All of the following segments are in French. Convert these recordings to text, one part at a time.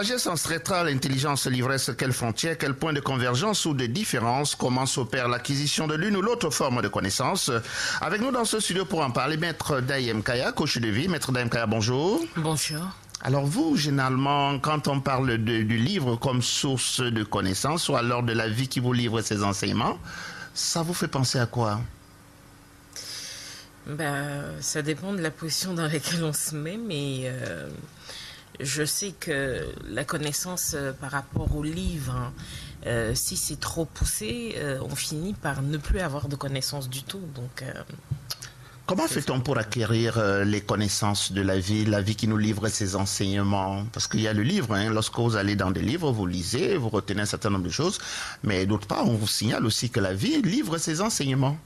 sagesse ancestrale, l'intelligence, l'ivresse, quelles frontières, quel point de convergence ou de différence, comment s'opère l'acquisition de l'une ou l'autre forme de connaissance. Avec nous dans ce studio pour en parler, Maître Daïm Kaya, coach de vie. Maître Daïm Kaya, bonjour. Bonjour. Alors vous, généralement, quand on parle du livre comme source de connaissance ou alors de la vie qui vous livre ses enseignements, ça vous fait penser à quoi? Ça dépend de la position dans laquelle on se met, mais je sais que la connaissance par rapport au livre, si c'est trop poussé, on finit par ne plus avoir de connaissances du tout. Donc, comment fait-on pour acquérir les connaissances de la vie qui nous livre ses enseignements? Parce qu'il y a le livre, hein, lorsque vous allez dans des livres, vous lisez, vous retenez un certain nombre de choses, mais d'autre part, on vous signale aussi que la vie livre ses enseignements.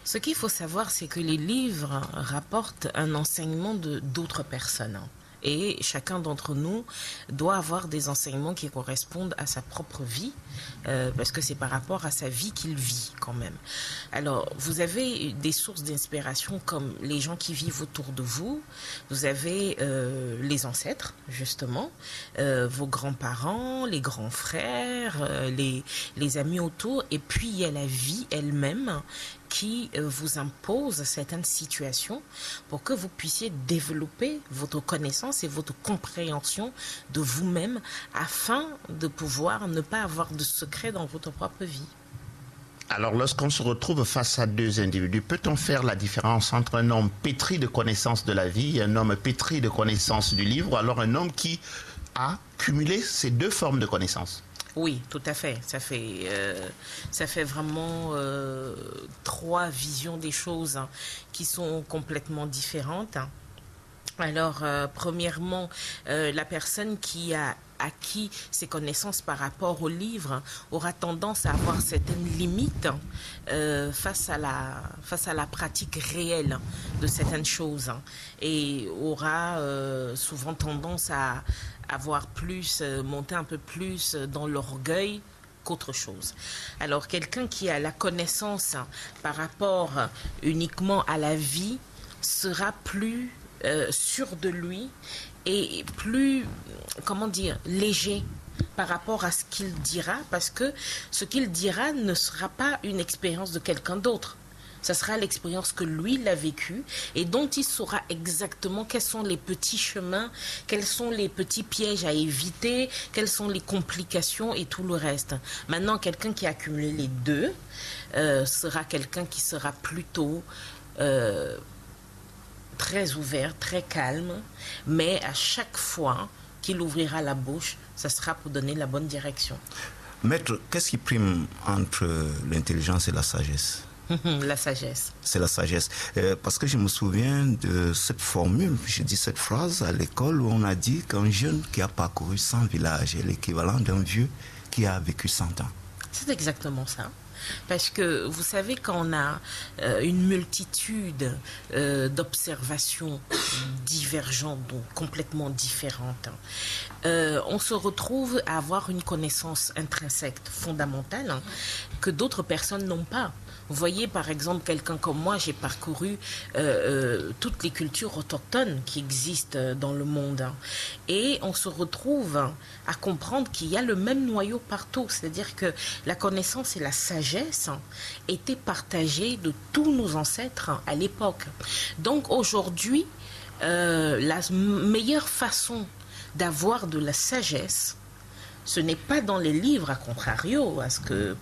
Ce qu'il faut savoir, c'est que les livres rapportent un enseignement d'autres personnes. Et chacun d'entre nous doit avoir des enseignements qui correspondent à sa propre vie, parce que c'est par rapport à sa vie qu'il vit quand même. Alors, vous avez des sources d'inspiration comme les gens qui vivent autour de vous, vous avez les ancêtres, justement, vos grands-parents, les grands frères, les amis autour, et puis il y a la vie elle-même qui vous impose certaines situations pour que vous puissiez développer votre connaissance et votre compréhension de vous-même afin de pouvoir ne pas avoir de secret dans votre propre vie. Alors, lorsqu'on se retrouve face à deux individus, peut-on faire la différence entre un homme pétri de connaissances de la vie et un homme pétri de connaissances du livre, ou alors un homme qui a cumulé ces deux formes de connaissances? Oui, tout à fait. Ça fait vraiment trois visions des choses qui sont complètement différentes. Alors, premièrement, la personne qui a acquis ses connaissances par rapport au livre aura tendance à avoir certaines limites face à la pratique réelle de certaines choses et aura souvent tendance à monter un peu plus dans l'orgueil qu'autre chose. Alors, quelqu'un qui a la connaissance par rapport uniquement à la vie sera plus sûr de lui et plus, léger par rapport à ce qu'il dira, parce que ce qu'il dira ne sera pas une expérience de quelqu'un d'autre. Ça sera l'expérience que lui, il a vécue et dont il saura exactement quels sont les petits chemins, quels sont les petits pièges à éviter, quelles sont les complications et tout le reste. Maintenant, quelqu'un qui a accumulé les deux sera quelqu'un qui sera plutôt très ouvert, très calme, mais à chaque fois qu'il ouvrira la bouche, ça sera pour donner la bonne direction. Maître, qu'est-ce qui prime entre l'intelligence et la sagesse? La sagesse. C'est la sagesse. Parce que je me souviens de cette formule, je dis cette phrase à l'école où on a dit qu'un jeune qui a parcouru 100 villages est l'équivalent d'un vieux qui a vécu 100 ans. C'est exactement ça. Parce que vous savez, quand on a une multitude d'observations divergentes, donc complètement différentes, on se retrouve à avoir une connaissance intrinsèque fondamentale que d'autres personnes n'ont pas. Vous voyez, par exemple, quelqu'un comme moi, j'ai parcouru toutes les cultures autochtones qui existent dans le monde. Et on se retrouve à comprendre qu'il y a le même noyau partout. C'est-à-dire que la connaissance et la sagesse étaient partagées de tous nos ancêtres à l'époque. Donc aujourd'hui, la meilleure façon d'avoir de la sagesse, ce n'est pas dans les livres, à contrario,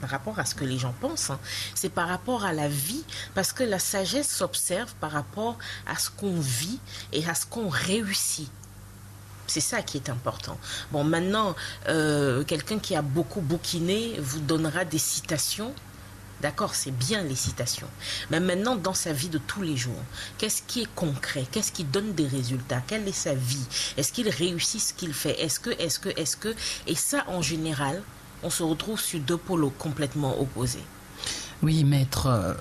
par rapport à ce que les gens pensent, c'est par rapport à la vie, parce que la sagesse s'observe par rapport à ce qu'on vit et à ce qu'on réussit. C'est ça qui est important. Bon, maintenant, quelqu'un qui a beaucoup bouquiné vous donnera des citations. D'accord, c'est bien les citations. Mais maintenant, dans sa vie de tous les jours, qu'est-ce qui est concret? Qu'est-ce qui donne des résultats? Quelle est sa vie? Est-ce qu'il réussit ce qu'il fait? Est-ce que... Et ça, en général, on se retrouve sur deux pôles complètement opposés. Oui, maître,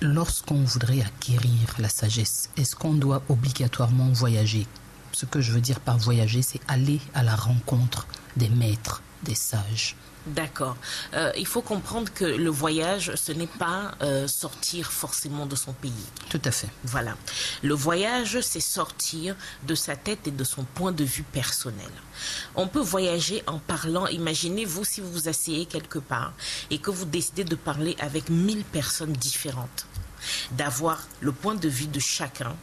lorsqu'on voudrait acquérir la sagesse, est-ce qu'on doit obligatoirement voyager? Ce que je veux dire par voyager, c'est aller à la rencontre des maîtres, des sages. D'accord. Il faut comprendre que le voyage, ce n'est pas sortir forcément de son pays. Tout à fait. Voilà. Le voyage, c'est sortir de sa tête et de son point de vue personnel. On peut voyager en parlant. Imaginez-vous si vous vous asseyez quelque part et que vous décidez de parler avec 1000 personnes différentes, d'avoir le point de vue de chacun,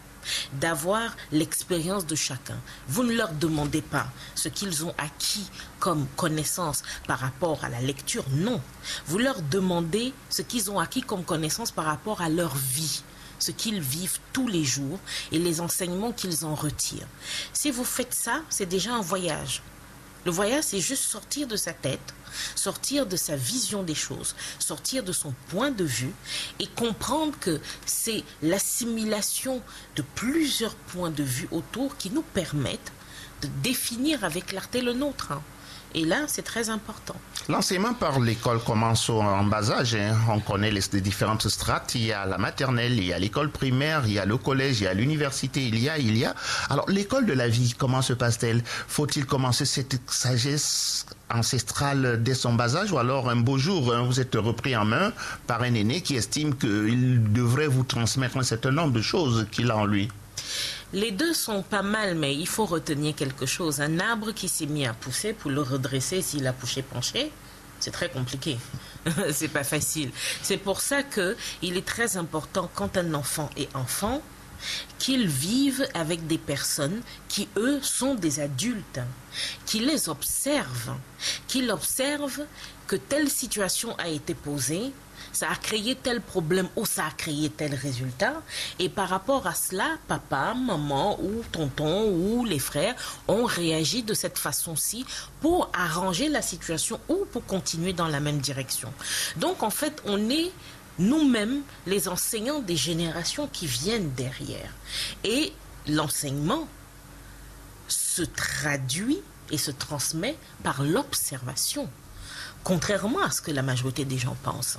d'avoir l'expérience de chacun. Vous ne leur demandez pas ce qu'ils ont acquis comme connaissance par rapport à la lecture, non. Vous leur demandez ce qu'ils ont acquis comme connaissance par rapport à leur vie, ce qu'ils vivent tous les jours et les enseignements qu'ils en retirent. Si vous faites ça, c'est déjà un voyage. Le voyage, c'est juste sortir de sa tête, sortir de sa vision des choses, sortir de son point de vue et comprendre que c'est l'assimilation de plusieurs points de vue autour qui nous permettent de définir avec clarté le nôtre. Et là, c'est très important. L'enseignement par l'école commence en bas âge. On connaît les différentes strates. Il y a la maternelle, il y a l'école primaire, il y a le collège, il y a l'université, il y a. Alors, l'école de la vie, comment se passe-t-elle? Faut-il commencer cette sagesse ancestrale dès son bas âge, ou alors un beau jour, vous êtes repris en main par un aîné qui estime qu'il devrait vous transmettre un certain nombre de choses qu'il a en lui? Les deux sont pas mal, mais il faut retenir quelque chose. Un arbre qui s'est mis à pousser, pour le redresser s'il a poussé penché, c'est très compliqué. C'est pas facile. C'est pour ça que il est très important, quand un enfant est enfant, qu'il vive avec des personnes qui, eux, sont des adultes, qui les observent, qu'il observe que telle situation a été posée, ça a créé tel problème ou ça a créé tel résultat. Et par rapport à cela, papa, maman ou tonton ou les frères ont réagi de cette façon-ci pour arranger la situation ou pour continuer dans la même direction. Donc en fait, on est nous-mêmes les enseignants des générations qui viennent derrière. Et l'enseignement se traduit et se transmet par l'observation, contrairement à ce que la majorité des gens pensent.